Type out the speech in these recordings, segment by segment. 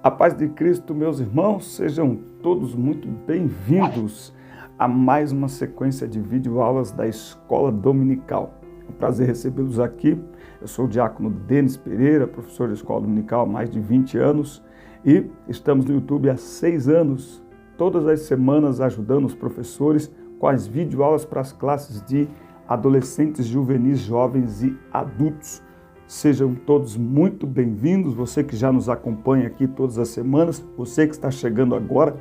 A paz de Cristo, meus irmãos, sejam todos muito bem-vindos a mais uma sequência de videoaulas da Escola Dominical. É um prazer recebê-los aqui. Eu sou o diácono Denis Pereira, professor de Escola Dominical há mais de 20 anos e estamos no YouTube há 6 anos, todas as semanas ajudando os professores com as videoaulas para as classes de adolescentes, juvenis, jovens e adultos. Sejam todos muito bem-vindos, você que já nos acompanha aqui todas as semanas, você que está chegando agora,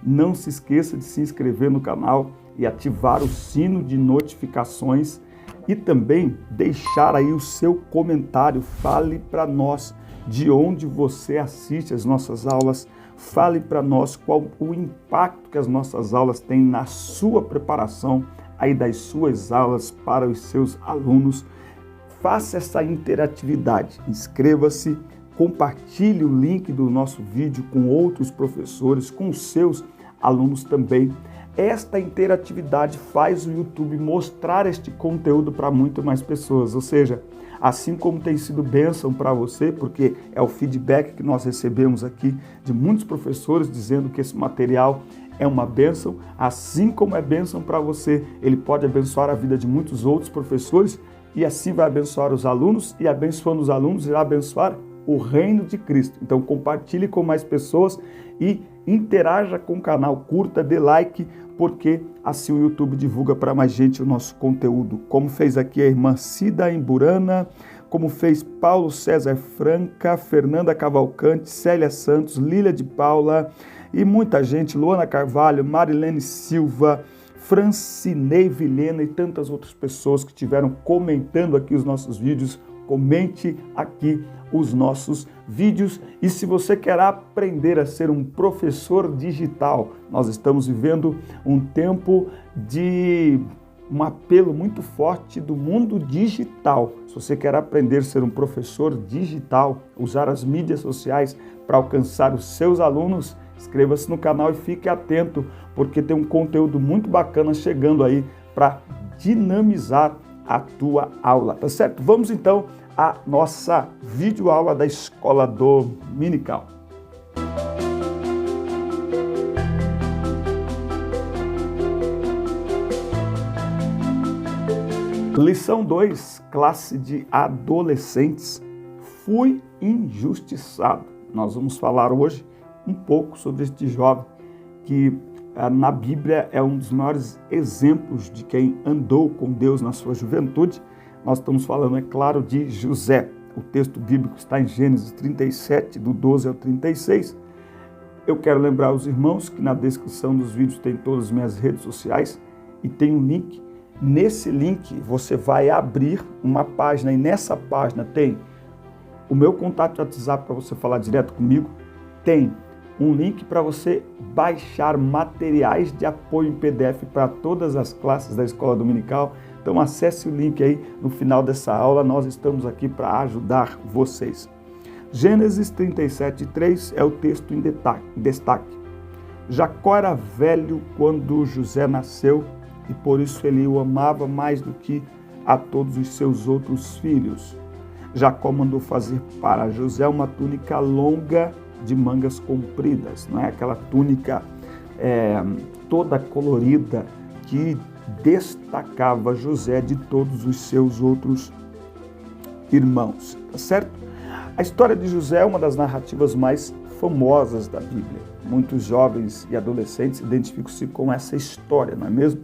não se esqueça de se inscrever no canal e ativar o sino de notificações e também deixar aí o seu comentário. Fale para nós de onde você assiste as nossas aulas, fale para nós qual o impacto que as nossas aulas têm na sua preparação aí das suas aulas para os seus alunos. Faça essa interatividade, inscreva-se, compartilhe o link do nosso vídeo com outros professores, com os seus alunos também. Esta interatividade faz o YouTube mostrar este conteúdo para muito mais pessoas, ou seja, assim como tem sido bênção para você, porque é o feedback que nós recebemos aqui de muitos professores dizendo que esse material é uma bênção, assim como é bênção para você, ele pode abençoar a vida de muitos outros professores e assim vai abençoar os alunos e abençoando os alunos irá abençoar o reino de Cristo. Então compartilhe com mais pessoas e interaja com o canal, curta, dê like, porque assim o YouTube divulga para mais gente o nosso conteúdo. Como fez aqui a irmã Cida Emburana, como fez Paulo César Franca, Fernanda Cavalcante, Célia Santos, Lília de Paula e muita gente, Luana Carvalho, Marilene Silva, Francinei Vilhena e tantas outras pessoas que estiveram comentando aqui os nossos vídeos. Comente aqui os nossos vídeos. E se você quer aprender a ser um professor digital, nós estamos vivendo um tempo de um apelo muito forte do mundo digital. Se você quer aprender a ser um professor digital, usar as mídias sociais para alcançar os seus alunos, inscreva-se no canal e fique atento, porque tem um conteúdo muito bacana chegando aí para dinamizar a tua aula, tá certo? Vamos então à nossa videoaula da Escola Dominical. Lição 2, classe de adolescentes. Fui injustiçado. Nós vamos falar hoje um pouco sobre este jovem que na Bíblia é um dos maiores exemplos de quem andou com Deus na sua juventude. Nós estamos falando, é claro, de José. O texto bíblico está em Gênesis 37, do 12 ao 36. Eu quero lembrar aos irmãos que na descrição dos vídeos tem todas as minhas redes sociais e tem um link. Nesse link você vai abrir uma página e nessa página tem o meu contato de WhatsApp para você falar direto comigo, tem um link para você baixar materiais de apoio em PDF para todas as classes da Escola Dominical. Então acesse o link aí no final dessa aula, nós estamos aqui para ajudar vocês. Gênesis 37:3 é o texto em destaque. Jacó era velho quando José nasceu e por isso ele o amava mais do que a todos os seus outros filhos. Jacó mandou fazer para José uma túnica longa de mangas compridas, não é aquela túnica toda colorida que destacava José de todos os seus outros irmãos, tá certo? A história de José é uma das narrativas mais famosas da Bíblia. Muitos jovens e adolescentes identificam-se com essa história, não é mesmo?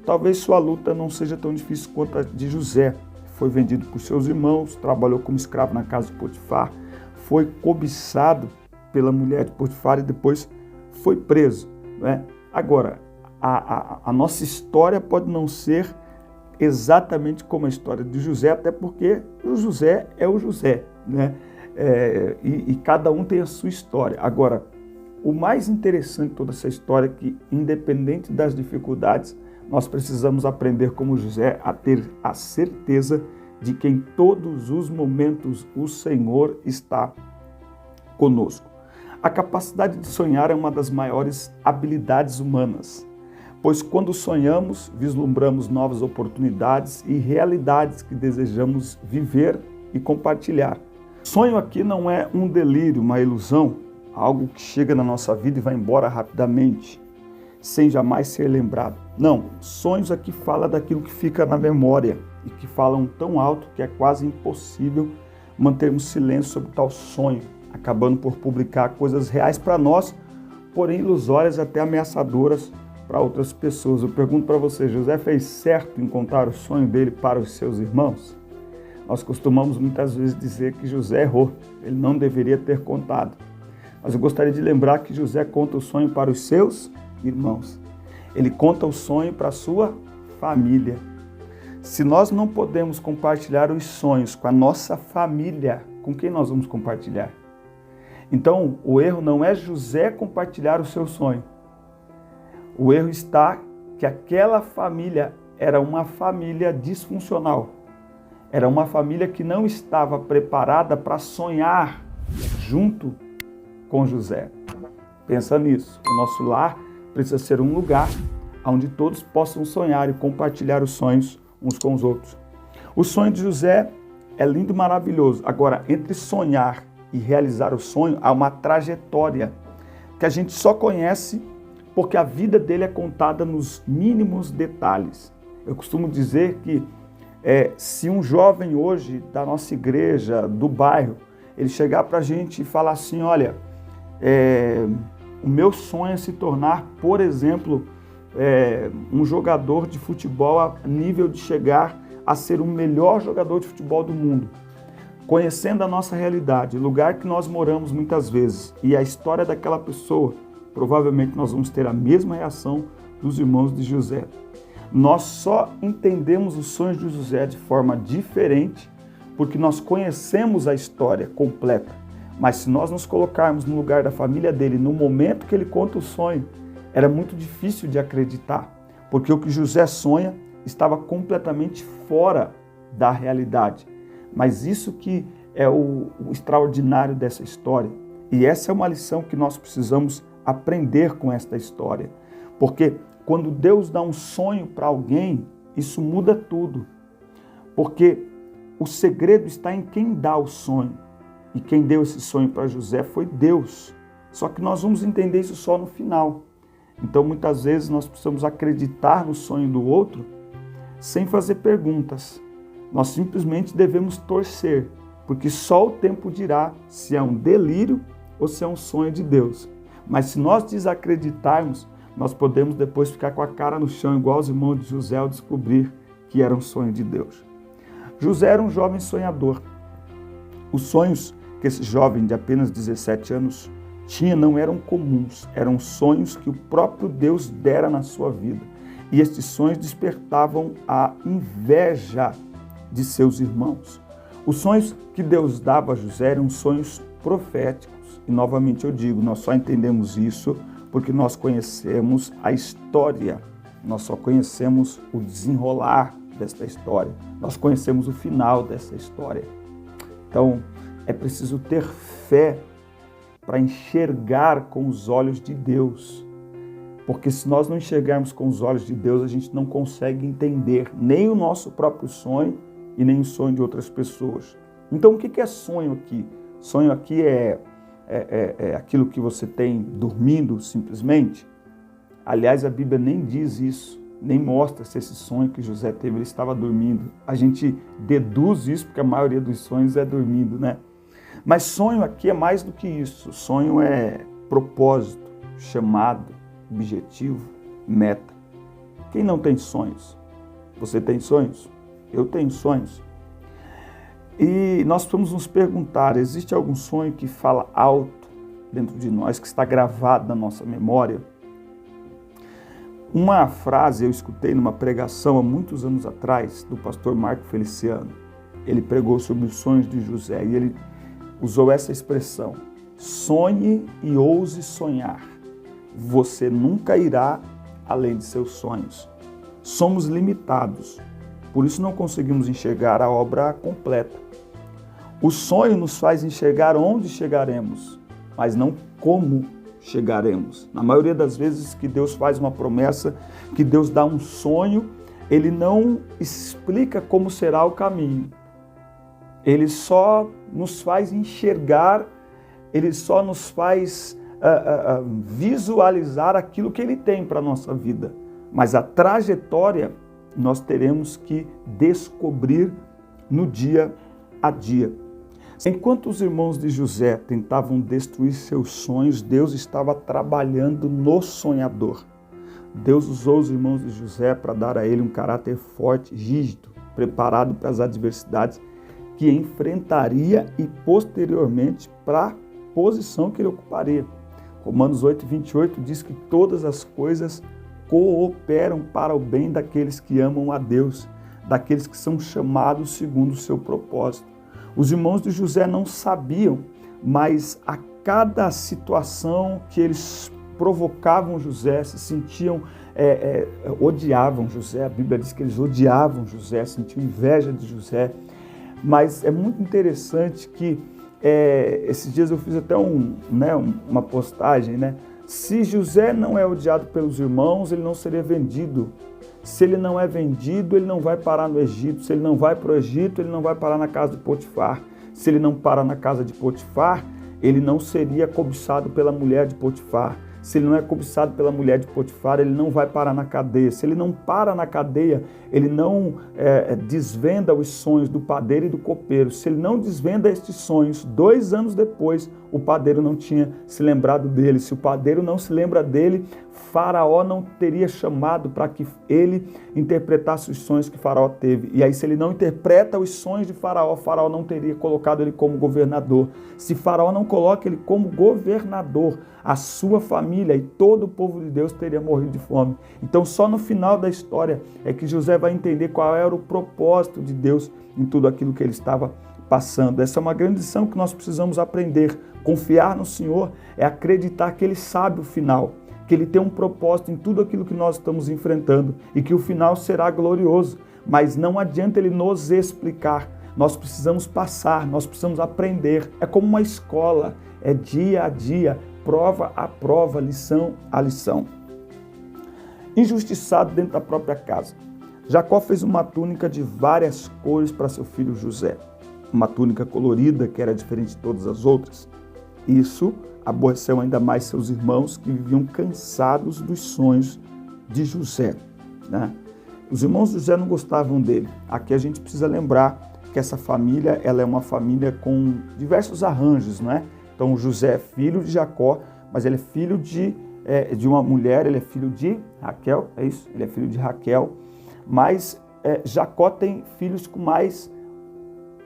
Talvez sua luta não seja tão difícil quanto a de José. Foi vendido por seus irmãos, trabalhou como escravo na casa de Potifar, foi cobiçado pela mulher de Potifar e depois foi preso, né? Agora, a nossa história pode não ser exatamente como a história de José, até porque o José é o José, né? E cada um tem a sua história. Agora, o mais interessante de toda essa história é que, independente das dificuldades, nós precisamos aprender como José a ter a certeza de que em todos os momentos o Senhor está conosco. A capacidade de sonhar é uma das maiores habilidades humanas, pois quando sonhamos, vislumbramos novas oportunidades e realidades que desejamos viver e compartilhar. Sonho aqui não é um delírio, uma ilusão, algo que chega na nossa vida e vai embora rapidamente, sem jamais ser lembrado. Não, sonhos aqui fala daquilo que fica na memória e que falam tão alto que é quase impossível mantermos silêncio sobre tal sonho, acabando por publicar coisas reais para nós, porém ilusórias até ameaçadoras para outras pessoas. Eu pergunto para você, José fez certo em contar o sonho dele para os seus irmãos? Nós costumamos muitas vezes dizer que José errou, ele não deveria ter contado. Mas eu gostaria de lembrar que José conta o sonho para os seus irmãos. Ele conta o sonho para a sua família. Se nós não podemos compartilhar os sonhos com a nossa família, com quem nós vamos compartilhar? Então, o erro não é José compartilhar o seu sonho. O erro está que aquela família era uma família disfuncional. Era uma família que não estava preparada para sonhar junto com José. Pensa nisso. O nosso lar precisa ser um lugar onde todos possam sonhar e compartilhar os sonhos uns com os outros. O sonho de José é lindo e maravilhoso. Agora, entre sonhar e realizar o sonho, há uma trajetória que a gente só conhece porque a vida dele é contada nos mínimos detalhes. Eu costumo dizer que se um jovem hoje da nossa igreja, do bairro, ele chegar para a gente e falar assim, olha, o meu sonho é se tornar, por exemplo, um jogador de futebol a nível de chegar a ser o melhor jogador de futebol do mundo. Conhecendo a nossa realidade, o lugar que nós moramos muitas vezes e a história daquela pessoa, provavelmente nós vamos ter a mesma reação dos irmãos de José. Nós só entendemos os sonhos de José de forma diferente porque nós conhecemos a história completa. Mas se nós nos colocarmos no lugar da família dele, no momento que ele conta o sonho, era muito difícil de acreditar, porque o que José sonha estava completamente fora da realidade. Mas isso que é o extraordinário dessa história. E essa é uma lição que nós precisamos aprender com esta história. Porque quando Deus dá um sonho para alguém, isso muda tudo. Porque o segredo está em quem dá o sonho. E quem deu esse sonho para José foi Deus. Só que nós vamos entender isso só no final. Então, muitas vezes, nós precisamos acreditar no sonho do outro sem fazer perguntas. Nós simplesmente devemos torcer, porque só o tempo dirá se é um delírio ou se é um sonho de Deus. Mas se nós desacreditarmos, nós podemos depois ficar com a cara no chão, igual os irmãos de José, ao descobrir que era um sonho de Deus. José era um jovem sonhador. Os sonhos que esse jovem de apenas 17 anos tinha não eram comuns, eram sonhos que o próprio Deus dera na sua vida. E estes sonhos despertavam a inveja de seus irmãos. Os sonhos que Deus dava a José eram sonhos proféticos. E novamente eu digo, nós só entendemos isso porque nós conhecemos a história. Nós só conhecemos o desenrolar desta história. Nós conhecemos o final dessa história. Então, é preciso ter fé para enxergar com os olhos de Deus. Porque se nós não enxergarmos com os olhos de Deus, a gente não consegue entender nem o nosso próprio sonho e nem o sonho de outras pessoas. Então, o que é sonho aqui? Sonho aqui é aquilo que você tem dormindo simplesmente. Aliás, a Bíblia nem diz isso, nem mostra se esse sonho que José teve, ele estava dormindo. A gente deduz isso porque a maioria dos sonhos é dormindo, né? Mas sonho aqui é mais do que isso. Sonho é propósito, chamado, objetivo, meta. Quem não tem sonhos? Você tem sonhos? Eu tenho sonhos. E nós vamos nos perguntar, existe algum sonho que fala alto dentro de nós, que está gravado na nossa memória? Uma frase eu escutei numa pregação há muitos anos atrás, do pastor Marco Feliciano. Ele pregou sobre os sonhos de José e ele usou essa expressão: sonhe e ouse sonhar. Você nunca irá além de seus sonhos. Somos limitados, por isso não conseguimos enxergar a obra completa. O sonho nos faz enxergar onde chegaremos, mas não como chegaremos. Na maioria das vezes que Deus faz uma promessa, que Deus dá um sonho, Ele não explica como será o caminho. Ele só nos faz enxergar ele só nos faz visualizar aquilo que ele tem para a nossa vida. Mas a trajetória nós teremos que descobrir no dia a dia. Enquanto os irmãos de José tentavam destruir seus sonhos, Deus estava trabalhando no sonhador. Deus usou os irmãos de José para dar a ele um caráter forte, rígido, preparado para as adversidades que enfrentaria e posteriormente para a posição que ele ocuparia. Romanos 8:28 diz que todas as coisas cooperam para o bem daqueles que amam a Deus, daqueles que são chamados segundo o seu propósito. Os irmãos de José não sabiam, mas a cada situação que eles provocavam José, se sentiam, odiavam José. A Bíblia diz que eles odiavam José, sentiam inveja de José. Mas é muito interessante que esses dias eu fiz até uma postagem, né? Se José não é odiado pelos irmãos, ele não seria vendido. Se ele não é vendido, ele não vai parar no Egito. Se ele não vai para o Egito, ele não vai parar na casa de Potifar. Se ele não para na casa de Potifar, ele não seria cobiçado pela mulher de Potifar. Se ele não é cobiçado pela mulher de Potifar, ele não vai parar na cadeia. Se ele não para na cadeia, ele não desvenda os sonhos do padeiro e do copeiro. Se ele não desvenda estes sonhos, 2 anos depois, o padeiro não tinha se lembrado dele. Se o padeiro não se lembra dele, Faraó não teria chamado para que ele interpretasse os sonhos que Faraó teve. E aí, se ele não interpreta os sonhos de Faraó, Faraó não teria colocado ele como governador. Se Faraó não coloca ele como governador, a sua família e todo o povo de Deus teria morrido de fome. Então, só no final da história é que José vai entender qual era o propósito de Deus em tudo aquilo que ele estava passando. Essa é uma grande lição que nós precisamos aprender. Confiar no Senhor é acreditar que Ele sabe o final, que Ele tem um propósito em tudo aquilo que nós estamos enfrentando e que o final será glorioso. Mas não adianta Ele nos explicar. Nós precisamos passar, nós precisamos aprender. É como uma escola, é dia a dia, prova a prova, lição a lição. Injustiçado dentro da própria casa. Jacó fez uma túnica de várias cores para seu filho José. Uma túnica colorida que era diferente de todas as outras. Isso aborreceu ainda mais seus irmãos que viviam cansados dos sonhos de José, né? Os irmãos de José não gostavam dele. Aqui a gente precisa lembrar que essa família ela é uma família com diversos arranjos, né? Então José é filho de Jacó, mas ele é filho de uma mulher, ele é filho de Raquel, é isso? Ele é filho de Raquel, mas Jacó tem filhos com mais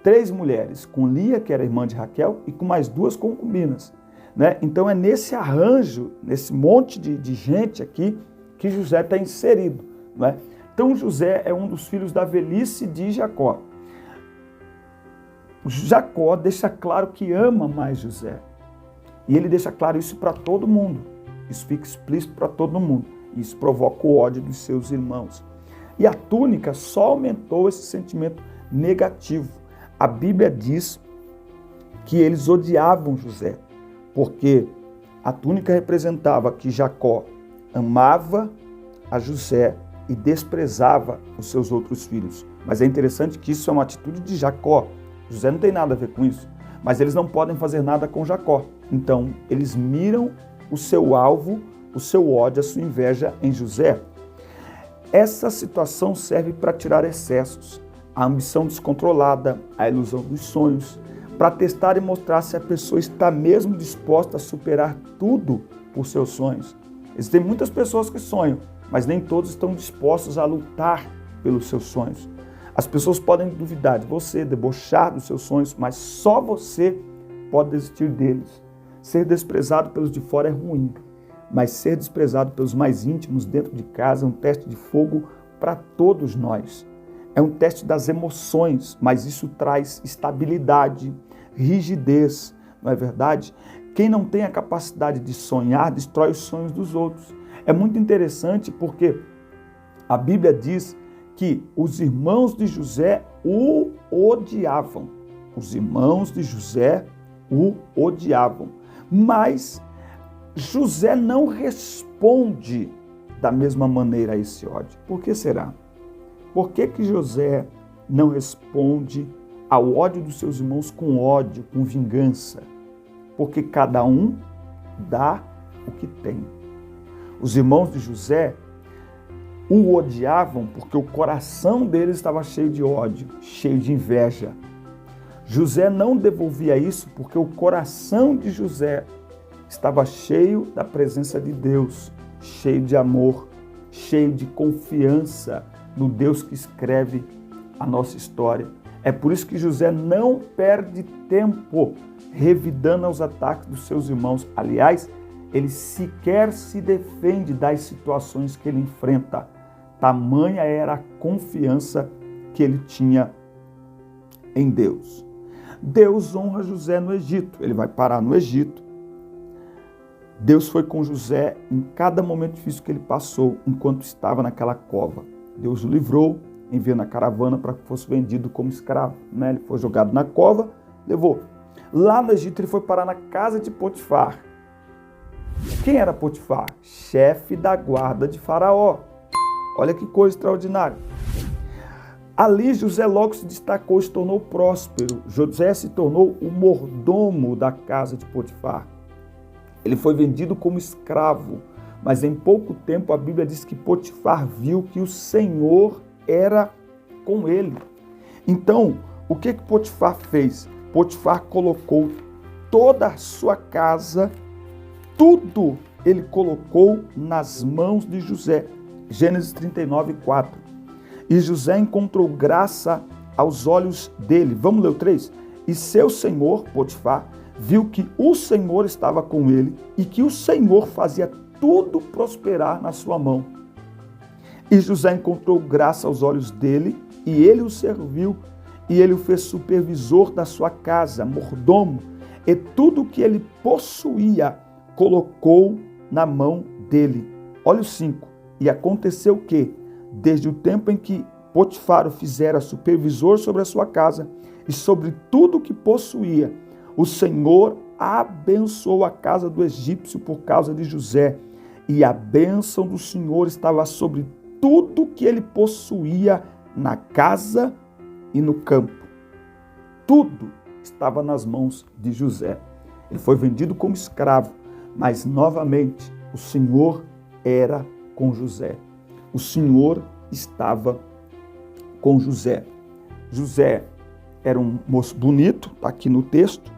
3 mulheres, com Lia, que era irmã de Raquel, e com mais 2 concubinas, né? Então é nesse arranjo, nesse monte de gente aqui, que José está inserido, né? Então José é um dos filhos da velhice de Jacó. Jacó deixa claro que ama mais José. E ele deixa claro isso para todo mundo. Isso fica explícito para todo mundo. Isso provoca o ódio dos seus irmãos. E a túnica só aumentou esse sentimento negativo. A Bíblia diz que eles odiavam José, porque a túnica representava que Jacó amava a José e desprezava os seus outros filhos. Mas é interessante que isso é uma atitude de Jacó. José não tem nada a ver com isso, mas eles não podem fazer nada com Jacó. Então, eles miram o seu alvo, o seu ódio, a sua inveja em José. Essa situação serve para tirar excessos, a ambição descontrolada, a ilusão dos sonhos, para testar e mostrar se a pessoa está mesmo disposta a superar tudo por seus sonhos. Existem muitas pessoas que sonham, mas nem todos estão dispostos a lutar pelos seus sonhos. As pessoas podem duvidar de você, debochar dos seus sonhos, mas só você pode desistir deles. Ser desprezado pelos de fora é ruim, mas ser desprezado pelos mais íntimos dentro de casa é um teste de fogo para todos nós. É um teste das emoções, mas isso traz estabilidade, rigidez, não é verdade? Quem não tem a capacidade de sonhar, destrói os sonhos dos outros. É muito interessante porque a Bíblia diz que os irmãos de José o odiavam. Os irmãos de José o odiavam. Mas José não responde da mesma maneira a esse ódio. Por que será? Por que José não responde ao ódio dos seus irmãos com ódio, com vingança? porque cada um dá o que tem. Os irmãos de José o odiavam porque o coração deles estava cheio de ódio, cheio de inveja. José não devolvia isso porque o coração de José estava cheio da presença de Deus, cheio de amor, cheio de confiança no Deus que escreve a nossa história. É por isso que José não perde tempo revidando aos ataques dos seus irmãos. Aliás, ele sequer se defende das situações que ele enfrenta. Tamanha era a confiança que ele tinha em Deus. Deus honra José no Egito. Ele vai parar no Egito. Deus foi com José em cada momento difícil que ele passou, enquanto estava naquela cova. Deus o livrou, enviando a caravana para que fosse vendido como escravo. Ele foi jogado na cova, levou. Lá no Egito ele foi parar na casa de Potifar. Quem era Potifar? Chefe da guarda de Faraó. Olha que coisa extraordinária. Ali José logo se destacou, se tornou próspero. José se tornou o mordomo da casa de Potifar. Ele foi vendido como escravo, mas em pouco tempo a Bíblia diz que Potifar viu que o Senhor era com ele. Então, o que Potifar fez? Potifar colocou toda a sua casa, tudo ele colocou nas mãos de José. Gênesis 39, 4. E José encontrou graça aos olhos dele. Vamos ler o 3? E seu senhor, Potifar, viu que o Senhor estava com ele e que o Senhor fazia tudo prosperar na sua mão. E José encontrou graça aos olhos dele e ele o serviu e ele o fez supervisor da sua casa, mordomo, e tudo que ele possuía colocou na mão dele. Olha o 5. E aconteceu que, desde o tempo em que Potifar o fizera supervisor sobre a sua casa e sobre tudo que possuía, o Senhor abençoou a casa do egípcio por causa de José, e a bênção do Senhor estava sobre tudo que ele possuía na casa e no campo. Tudo estava nas mãos de José. Ele foi vendido como escravo, mas novamente o Senhor era com José. O Senhor estava com José. José era um moço bonito, está aqui no texto,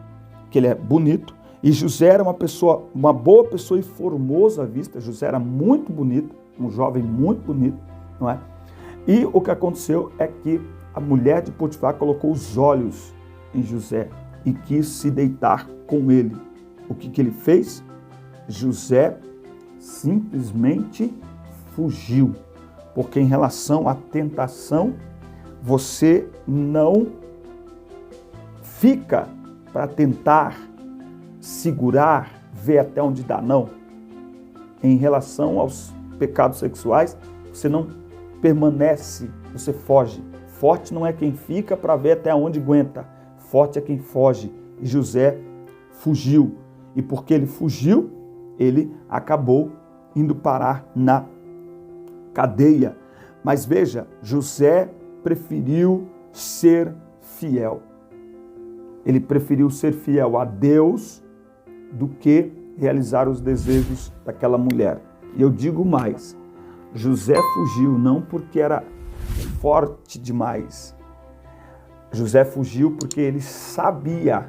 que ele é bonito, e José era uma boa pessoa e formoso à vista. José era muito bonito, um jovem muito bonito, não é? E o que aconteceu é que a mulher de Potifar colocou os olhos em José e quis se deitar com ele. O que ele fez? José simplesmente fugiu, porque em relação à tentação, você não fica para tentar segurar, ver até onde dá, não. Em relação aos pecados sexuais, você não permanece, você foge. Forte não é quem fica para ver até onde aguenta, forte é quem foge. E José fugiu, e porque ele fugiu, ele acabou indo parar na cadeia. Mas veja, José preferiu ser fiel. Ele preferiu ser fiel a Deus do que realizar os desejos daquela mulher. E eu digo mais, José fugiu não porque era forte demais. José fugiu porque ele sabia,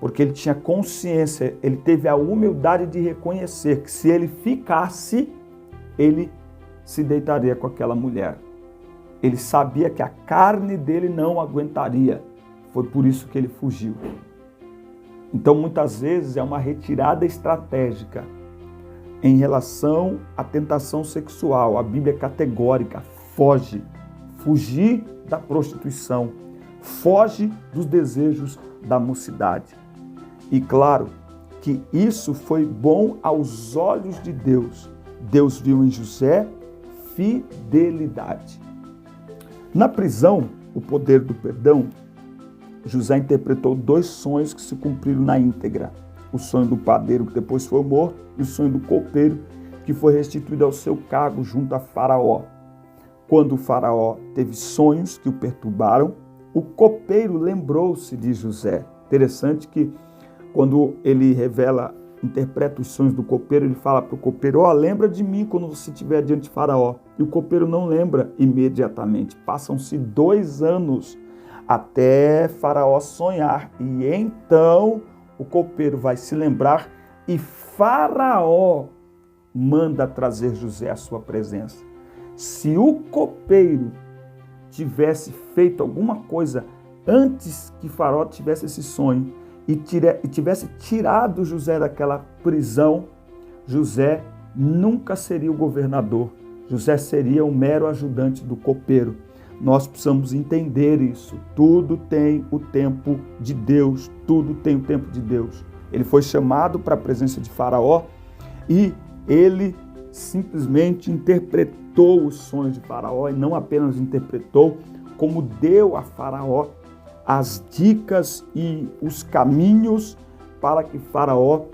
porque ele tinha consciência, ele teve a humildade de reconhecer que se ele ficasse, ele se deitaria com aquela mulher. Ele sabia que a carne dele não aguentaria. Foi por isso que ele fugiu. Então, muitas vezes, é uma retirada estratégica em relação à tentação sexual. A Bíblia é categórica. Foge. Fugir da prostituição. Foge dos desejos da mocidade. E claro que isso foi bom aos olhos de Deus. Deus viu em José fidelidade. Na prisão, o poder do perdão, José interpretou 2 sonhos que se cumpriram na íntegra. O sonho do padeiro, que depois foi morto, e o sonho do copeiro, que foi restituído ao seu cargo junto a Faraó. Quando o Faraó teve sonhos que o perturbaram, o copeiro lembrou-se de José. Interessante que Quando ele interpreta os sonhos do copeiro, ele fala para o copeiro: lembra de mim quando você estiver diante de Faraó. E o copeiro não lembra imediatamente. Passam-se 2 anos até Faraó sonhar. E então o copeiro vai se lembrar e Faraó manda trazer José à sua presença. Se o copeiro tivesse feito alguma coisa antes que Faraó tivesse esse sonho e tivesse tirado José daquela prisão, José nunca seria o governador. José seria um mero ajudante do copeiro. Nós precisamos entender isso. Tudo tem o tempo de Deus. Tudo tem o tempo de Deus. Ele foi chamado para a presença de Faraó e ele simplesmente interpretou os sonhos de Faraó, e não apenas interpretou, como deu a Faraó as dicas e os caminhos para que Faraó,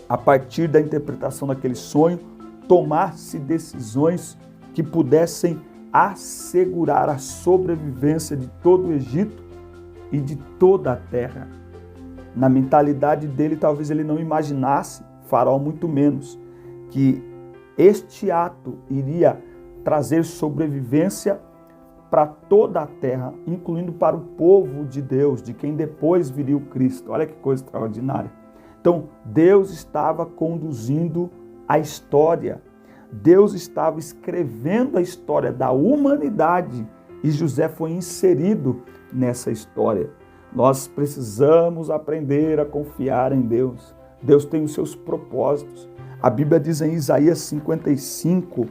a partir da interpretação daquele sonho, tomasse decisões que pudessem assegurar a sobrevivência de todo o Egito e de toda a terra. Na mentalidade dele, talvez ele não imaginasse, Faraó muito menos, que este ato iria trazer sobrevivência para toda a terra, incluindo para o povo de Deus, de quem depois viria o Cristo. Olha que coisa extraordinária. Então, Deus estava conduzindo a história. Deus estava escrevendo a história da humanidade e José foi inserido nessa história. Nós precisamos aprender a confiar em Deus. Deus tem os seus propósitos. A Bíblia diz em Isaías 55,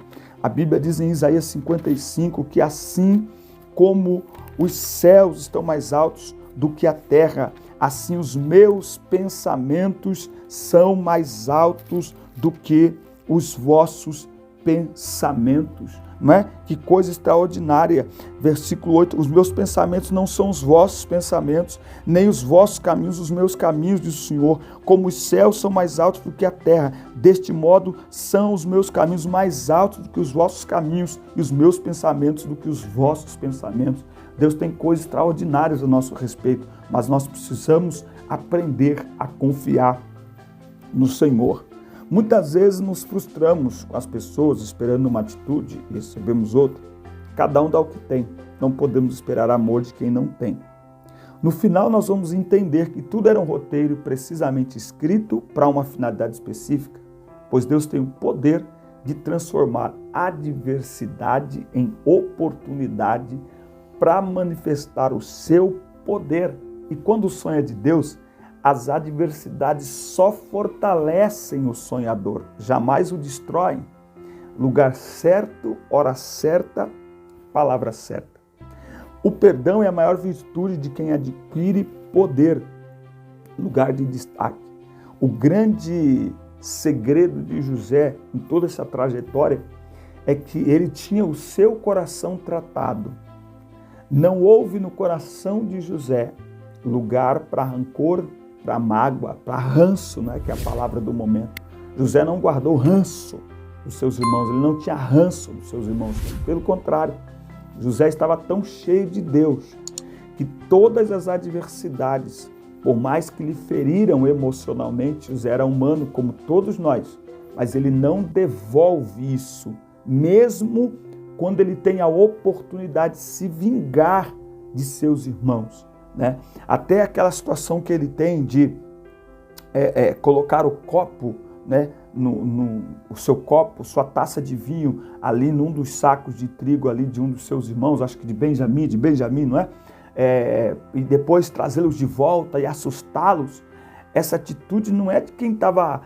que assim como os céus estão mais altos do que a terra, assim os meus pensamentos são mais altos do que os vossos pensamentos. Não é? Que coisa extraordinária. Versículo 8, os meus pensamentos não são os vossos pensamentos, nem os vossos caminhos, os meus caminhos, diz o Senhor. Como os céus são mais altos do que a terra, deste modo são os meus caminhos mais altos do que os vossos caminhos, e os meus pensamentos do que os vossos pensamentos. Deus tem coisas extraordinárias a nosso respeito, mas nós precisamos aprender a confiar no Senhor. Muitas vezes nos frustramos com as pessoas esperando uma atitude e recebemos outra. Cada um dá o que tem. Não podemos esperar amor de quem não tem. No final, nós vamos entender que tudo era um roteiro precisamente escrito para uma finalidade específica, pois Deus tem o poder de transformar adversidade em oportunidade para manifestar o seu poder. E quando o sonho é de Deus, as adversidades só fortalecem o sonhador, jamais o destroem. Lugar certo, hora certa, palavra certa. O perdão é a maior virtude de quem adquire poder, lugar de destaque. O grande segredo de José em toda essa trajetória é que ele tinha o seu coração tratado. Não houve no coração de José lugar para rancor, para mágoa, para ranço, né, que é a palavra do momento. José não guardou ranço dos seus irmãos, ele não tinha ranço dos seus irmãos. Pelo contrário, José estava tão cheio de Deus que todas as adversidades, por mais que lhe feriram emocionalmente, José era humano como todos nós, mas ele não devolve isso, mesmo quando ele tem a oportunidade de se vingar de seus irmãos. Né? Até aquela situação que ele tem de colocar o copo, né, o seu copo, sua taça de vinho ali num dos sacos de trigo ali de um dos seus irmãos, acho que de Benjamim, não é? E depois trazê-los de volta e assustá-los. Essa atitude não é de quem estava,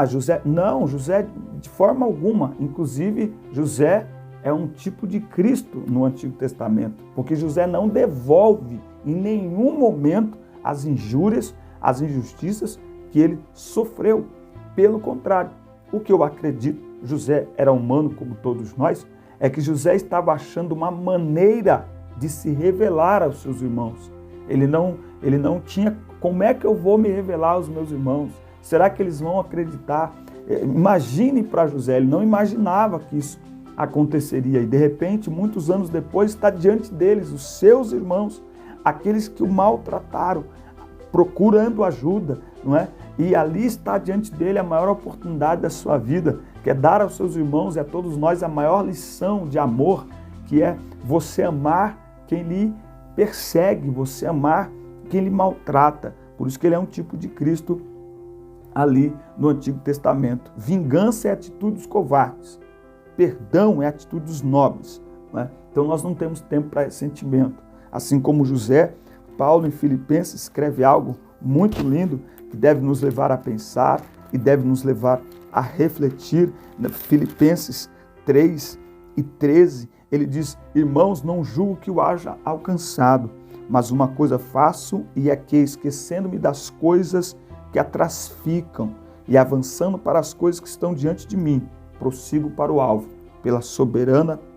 José, não, José de forma alguma. Inclusive, José é um tipo de Cristo no Antigo Testamento, porque José não devolve em nenhum momento as injúrias, as injustiças que ele sofreu. Pelo contrário, o que eu acredito, José era humano como todos nós, é que José estava achando uma maneira de se revelar aos seus irmãos. Ele não tinha, como é que eu vou me revelar aos meus irmãos? Será que eles vão acreditar? Imagine para José, ele não imaginava que isso aconteceria. E de repente, muitos anos depois, está diante deles, os seus irmãos, aqueles que o maltrataram, procurando ajuda, não é? E ali está diante dele a maior oportunidade da sua vida, que é dar aos seus irmãos e a todos nós a maior lição de amor, que é você amar quem lhe persegue, você amar quem lhe maltrata. Por isso que ele é um tipo de Cristo ali no Antigo Testamento. Vingança é atitude dos covardes, perdão é atitude dos nobres, não é? Então nós não temos tempo para ressentimento. Assim como José, Paulo em Filipenses escreve algo muito lindo que deve nos levar a pensar e deve nos levar a refletir. Filipenses 3:13, ele diz: irmãos, não julgo que o haja alcançado, mas uma coisa faço, e é que, esquecendo-me das coisas que atrás ficam e avançando para as coisas que estão diante de mim, prossigo para o alvo,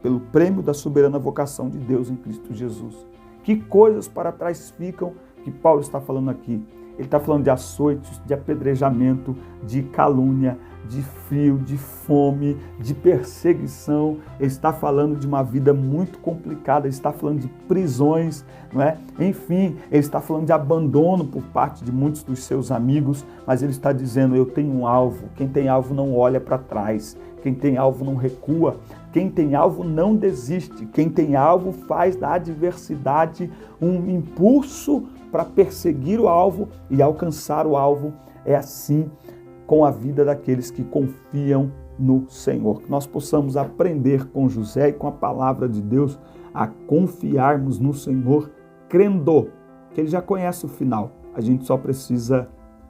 pelo prêmio da soberana vocação de Deus em Cristo Jesus. Que coisas para trás ficam que Paulo está falando aqui? Ele está falando de açoites, de apedrejamento, de calúnia, de frio, de fome, de perseguição. Ele está falando de uma vida muito complicada, ele está falando de prisões, não é? Enfim, ele está falando de abandono por parte de muitos dos seus amigos, mas ele está dizendo: eu tenho um alvo. Quem tem alvo não olha para trás, quem tem alvo não recua, quem tem alvo não desiste, quem tem alvo faz da adversidade um impulso para perseguir o alvo e alcançar o alvo. É assim com a vida daqueles que confiam no Senhor. Que nós possamos aprender com José e com a palavra de Deus a confiarmos no Senhor, crendo que Ele já conhece o final. A gente só precisa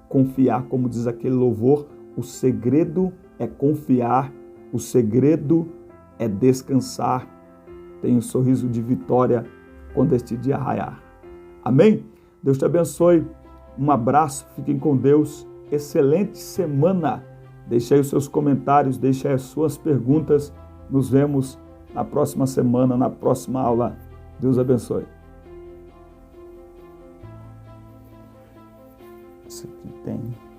confiar, como diz aquele louvor: o segredo é confiar, o segredo é descansar. Tenha um sorriso de vitória quando este dia raiar. Amém? Deus te abençoe. Um abraço, fiquem com Deus. Excelente semana. Deixe aí os seus comentários, deixe aí as suas perguntas. Nos vemos na próxima semana, na próxima aula. Deus abençoe. Esse aqui tem...